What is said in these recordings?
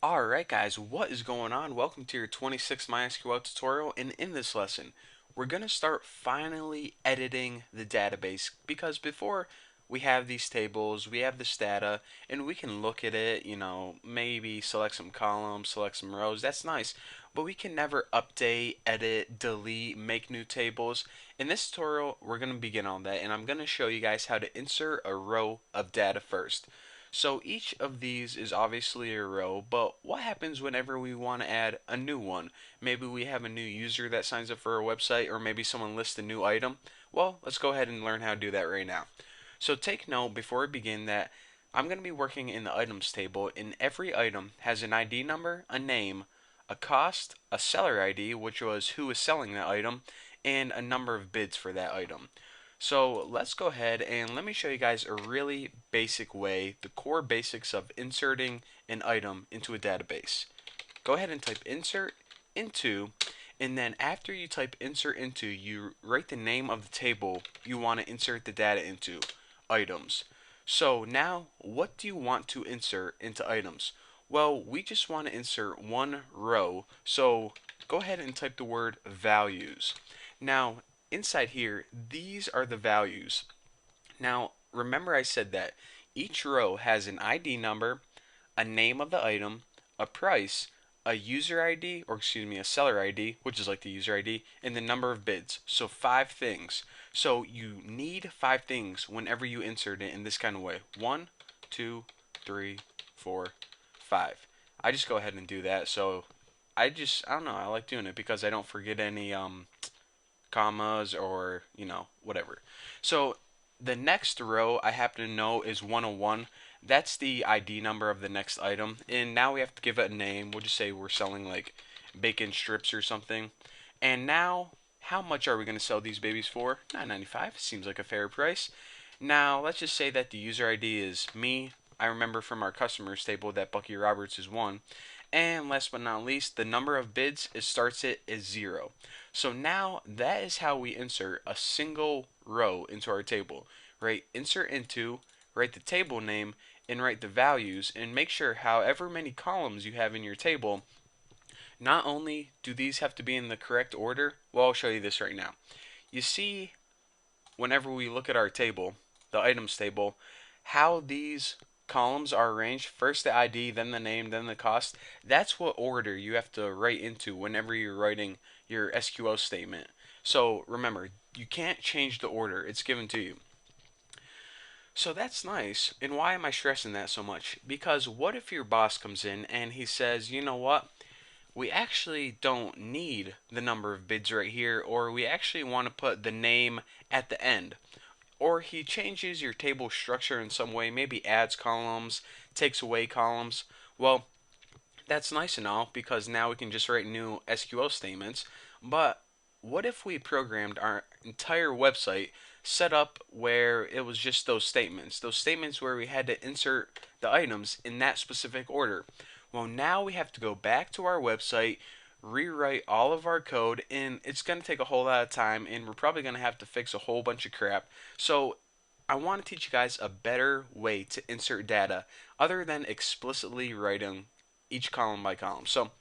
Alright guys, what is going on? Welcome to your 26th MySQL tutorial, and in this lesson we're going to start finally editing the database, because before we have these tables, we have this data, and we can look at it, maybe select some columns, select some rows, that's nice, but we can never update, edit, delete, make new tables. In this tutorial we're going to begin on that, and I'm going to show you guys how to insert a row of data first. So each of these is obviously a row, but what happens whenever we want to add a new one? Maybe we have a new user that signs up for our website, or maybe someone lists a new item. Well, let's go ahead and learn how to do that right now. So take note before we begin that I'm going to be working in the items table, and every item has an ID number, a name, a cost, a seller ID, which was who is selling that item, and a number of bids for that item. So let's go ahead and let me show you guys a really basic way, the core basics of inserting an item into a database. Go ahead and type insert into, and then after you type insert into, you write the name of the table you want to insert the data into, items. So now, what do you want to insert into items? Well, we just want to insert one row, so go ahead and type the word values. Now, inside here, these are the values. Now, remember I said that each row has an ID number, a name of the item, a price, a user ID, or excuse me, a seller ID, which is like the user ID, and the number of bids. So 5 things. So you need 5 things whenever you insert it in this kind of way. One, two, three, 4, 5. I just go ahead and do that. So I don't know, I like doing it because I don't forget any commas or, whatever. So the next row I happen to know is 101. That's the ID number of the next item. And now we have to give it a name. We'll just say we're selling like bacon strips or something. And now, how much are we going to sell these babies for? $9.95. Seems like a fair price. Now, let's just say that the user ID is me. I remember from our customers table that Bucky Roberts is 1. And last but not least, the number of bids it starts it is 0. So now that is how we insert a single row into our table. Right? Insert into, write the table name, and write the values, and make sure however many columns you have in your table, not only do these have to be in the correct order, well, I'll show you this right now. You see, whenever we look at our table, the items table, how these columns are arranged, first the ID, then the name, then the cost. That's what order you have to write into whenever you're writing your SQL statement. So remember, you can't change the order, it's given to you. So that's nice. And why am I stressing that so much? Because what if your boss comes in and he says, you know what? We actually don't need the number of bids right here, or we actually want to put the name at the end. Or he changes your table structure in some way, maybe adds columns, takes away columns. Well, that's nice and all because now we can just write new SQL statements. But what if we programmed our entire website set up where it was just those statements where we had to insert the items in that specific order? Well, now we have to go back to our website, rewrite all of our code, and it's going to take a whole lot of time, and we're probably going to have to fix a whole bunch of crap. So, I want to teach you guys a better way to insert data other than explicitly writing each column by column. So,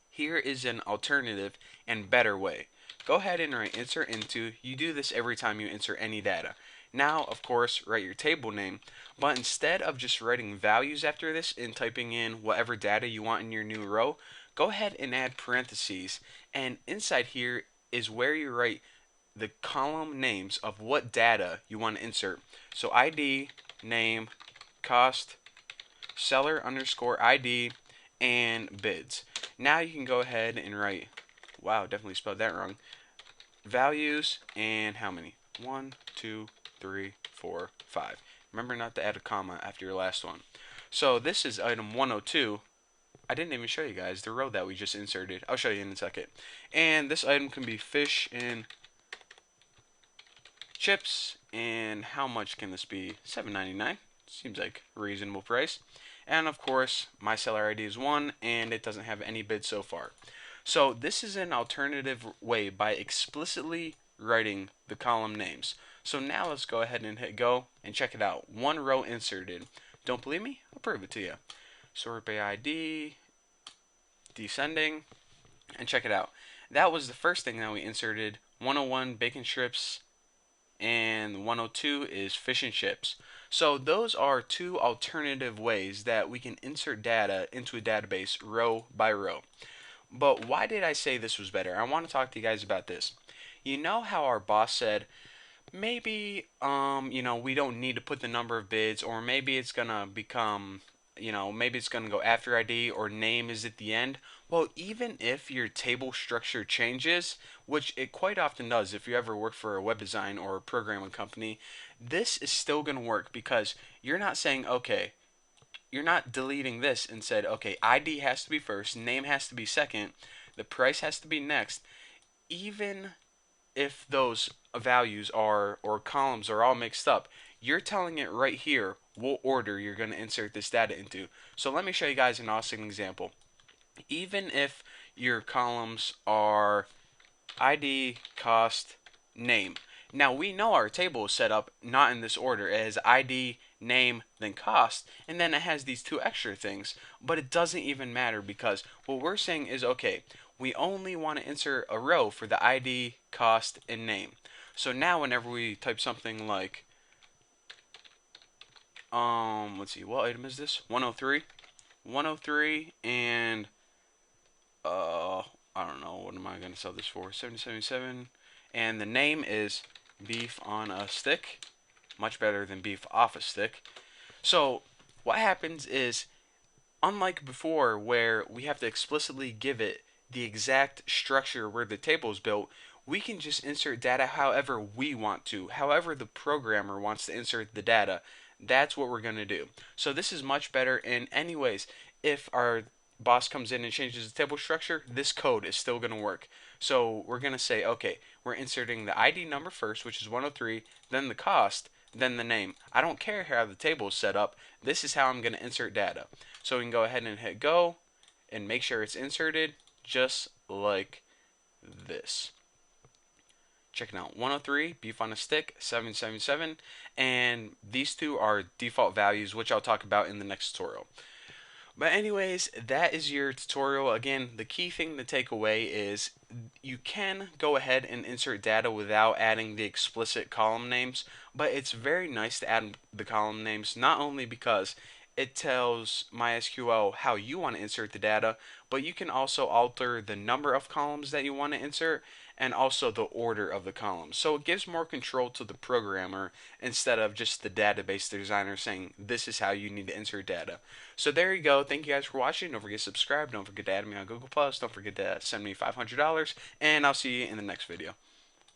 here is an alternative and better way. Go ahead and write insert into. You do this every time you insert any data. Now, of course, write your table name, but instead of just writing values after this and typing in whatever data you want in your new row, go ahead and add parentheses. And inside here is where you write the column names of what data you want to insert. So ID, name, cost, seller underscore ID, and bids. Now you can go ahead and write, wow, definitely spelled that wrong, values, and how many? 1, 2, 3, 4, 5. Remember not to add a comma after your last one. So this is item 102. I didn't even show you guys the row that we just inserted. I'll show you in a second. And this item can be fish and chips. And how much can this be? $7.99. Seems like a reasonable price. And of course, my seller ID is 1, and it doesn't have any bids so far. So this is an alternative way by explicitly writing the column names. So now let's go ahead and hit go and check it out. One row inserted. Don't believe me? I'll prove it to you. sort by ID, descending, and check it out. That was the first thing that we inserted. 101 bacon strips and 102 is fish and chips. So those are two alternative ways that we can insert data into a database row by row. But why did I say this was better? I want to talk to you guys about this. You know how our boss said maybe we don't need to put the number of bids, or maybe it's gonna become, maybe it's gonna go after ID or name is at the end. Well, even if your table structure changes, which it quite often does if you ever work for a web design or a programming company, this is still gonna work because you're not saying, okay, you're not deleting this and said, okay, ID has to be first, name has to be second, the price has to be next. Even if those values are or columns are all mixed up, you're telling it right here what order you're going to insert this data into. So let me show you guys an awesome example. Even if your columns are ID, cost, name. Now we know our table is set up not in this order. It has ID, name, then cost, and then it has these two extra things. But it doesn't even matter because what we're saying is, okay, we only want to insert a row for the ID, cost, and name. So now whenever we type something like, let's see, what item is this? 103. 103 and I don't know, what am I going to sell this for? 777. And the name is beef on a stick. Much better than beef off a stick. So what happens is, unlike before where we have to explicitly give it the exact structure where the table is built, we can just insert data however we want to, however the programmer wants to insert the data. That's what we're going to do. So this is much better. And anyways, if our boss comes in and changes the table structure, this code is still going to work. So we're going to say, okay, we're inserting the ID number first, which is 103, then the cost, then the name. I don't care how the table is set up. This is how I'm going to insert data. So we can go ahead and hit go and make sure it's inserted just like this. Checking out 103, beef on a stick, 777, and these two are default values, which I'll talk about in the next tutorial. But anyways, that is your tutorial. Again, the key thing to take away is you can go ahead and insert data without adding the explicit column names, but it's very nice to add the column names, not only because it tells MySQL how you want to insert the data, but you can also alter the number of columns that you want to insert and also the order of the columns. So it gives more control to the programmer instead of just the database designer saying this is how you need to insert data. So there you go. Thank you guys for watching. Don't forget to subscribe. Don't forget to add me on Google+. Don't forget to send me $500. And I'll see you in the next video.